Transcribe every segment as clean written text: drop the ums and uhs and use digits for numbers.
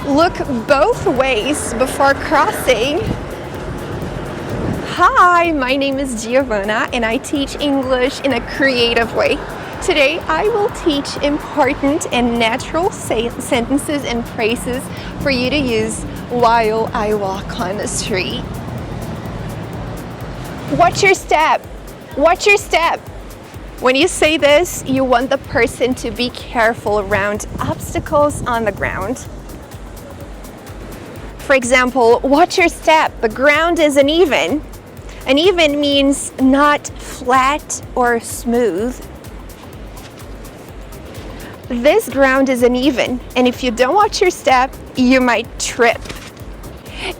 Look both ways before crossing. Hi, my name is Giovanna and I teach English in a creative way. Today I will teach important and natural sentences and phrases for you to use while I walk on the street. Watch your step. Watch your step. When you say this, you want the person to be careful around obstacles on the ground. For example, watch your step. The ground is uneven. Uneven means not flat or smooth. This ground is uneven, and if you don't watch your step, you might trip.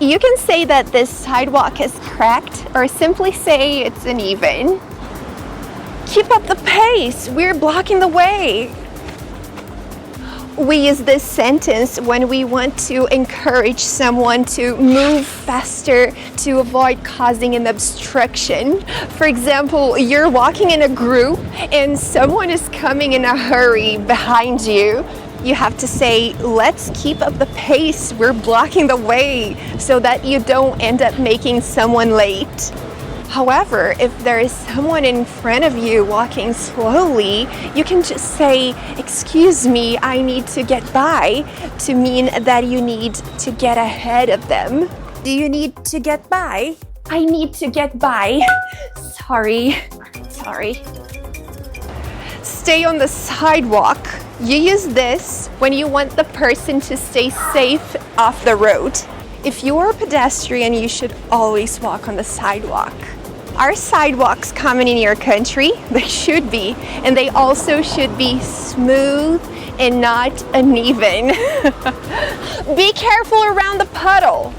You can say that this sidewalk is cracked, or simply say it's uneven. Keep up the pace, we're blocking the way. We use this sentence when we want to encourage someone to move faster to avoid causing an obstruction. For example, you're walking in a group and someone is coming in a hurry behind you. You have to say, let's keep up the pace, we're blocking the way, so that you don't end up making someone late. However, if there is someone in front of you walking slowly, you can just say, excuse me, I need to get by, to mean that you need to get ahead of them. Do you need to get by? I need to get by. Sorry. Stay on the sidewalk. You use this when you want the person to stay safe off the road. If you are a pedestrian, you should always walk on the sidewalk. Are sidewalks common in your country? They should be. And they also should be smooth and not uneven. Be careful around the puddle.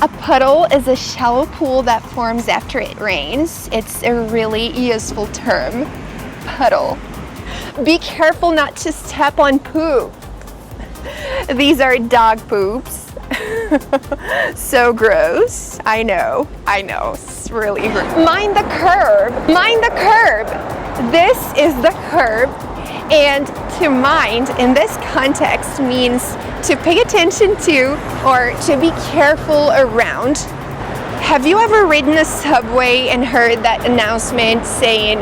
A puddle is a shallow pool that forms after it rains. It's a really useful term. Puddle. Be careful not to step on poop. These are dog poops. So gross. I know, it's really gross. Mind the curb. Mind the curb. This is the curb, and to mind in this context means to pay attention to or to be careful around. Have you ever ridden a subway and heard that announcement saying,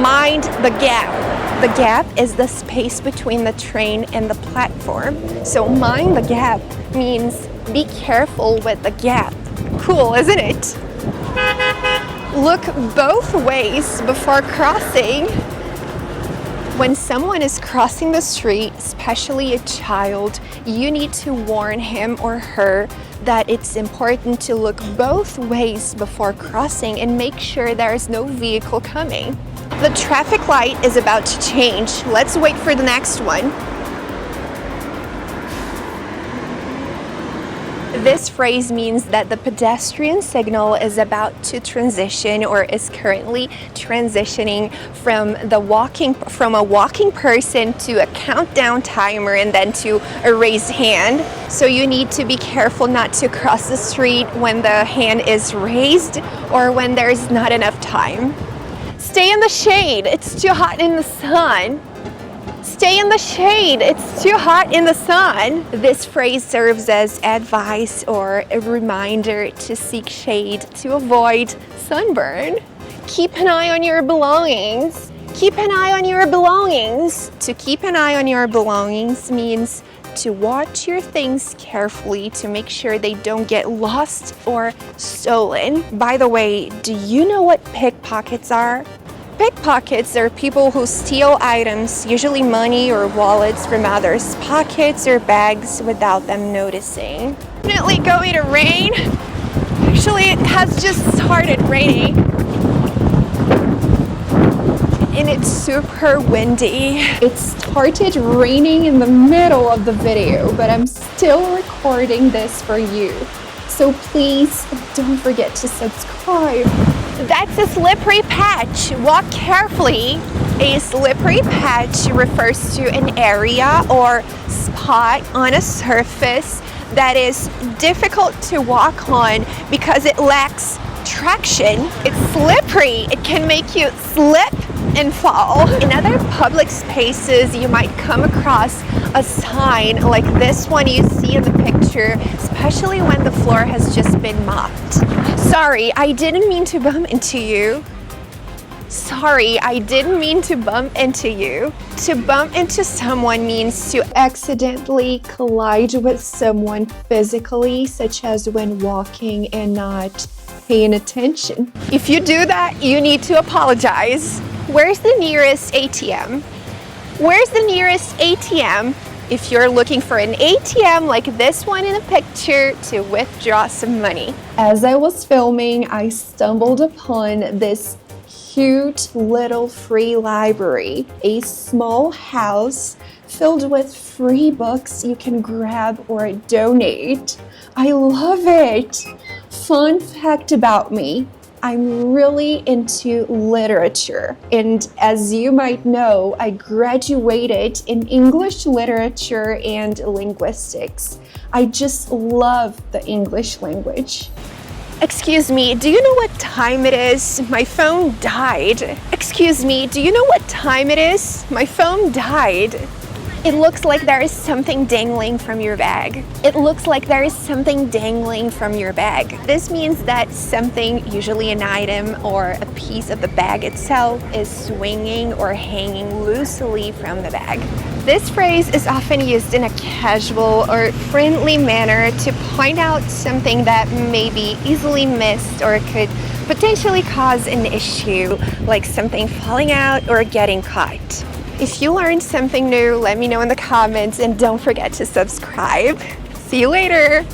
mind the gap? The gap is the space between the train and the platform. So mind the gap means be careful with the gap. Cool, isn't it? Look both ways before crossing. When someone is crossing the street, especially a child, you need to warn him or her that it's important to look both ways before crossing and make sure there is no vehicle coming. The traffic light is about to change. Let's wait for the next one. This phrase means that the pedestrian signal is about to transition or is currently transitioning from a walking person to a countdown timer and then to a raised hand. So you need to be careful not to cross the street when the hand is raised or when there's not enough time. Stay in the shade, it's too hot in the sun. Stay in the shade, it's too hot in the sun. This phrase serves as advice or a reminder to seek shade to avoid sunburn. Keep an eye on your belongings. Keep an eye on your belongings. To keep an eye on your belongings means to watch your things carefully to make sure they don't get lost or stolen. By the way, do you know what pickpockets are? Pickpockets are people who steal items, usually money or wallets, from others' pockets or bags without them noticing. Definitely going to rain. Actually, it has just started raining. And it's super windy. It started raining in the middle of the video, but I'm still recording this for you. So please don't forget to subscribe. That's a slippery patch. Walk carefully. A slippery patch refers to an area or spot on a surface that is difficult to walk on because it lacks traction. It's slippery. It can make you slip and fall. In other public spaces, you might come across a sign like this one you see in the picture, especially when the floor has just been mopped. Sorry, I didn't mean to bump into you. Sorry, I didn't mean to bump into you. To bump into someone means to accidentally collide with someone physically, such as when walking and not paying attention. If you do that, you need to apologize. Where's the nearest ATM? Where's the nearest ATM? If you're looking for an ATM like this one in the picture to withdraw some money. As I was filming, I stumbled upon this cute little free library, a small house filled with free books you can grab or donate. I love it. Fun fact about me, I'm really into literature, and as you might know, I graduated in English literature and linguistics. I just love the English language. Excuse me, do you know what time it is? My phone died. Excuse me, do you know what time it is? My phone died. It looks like there is something dangling from your bag. It looks like there is something dangling from your bag. This means that something, usually an item or a piece of the bag itself, is swinging or hanging loosely from the bag. This phrase is often used in a casual or friendly manner to point out something that may be easily missed or could potentially cause an issue, like something falling out or getting caught. If you learned something new, let me know in the comments and don't forget to subscribe. See you later!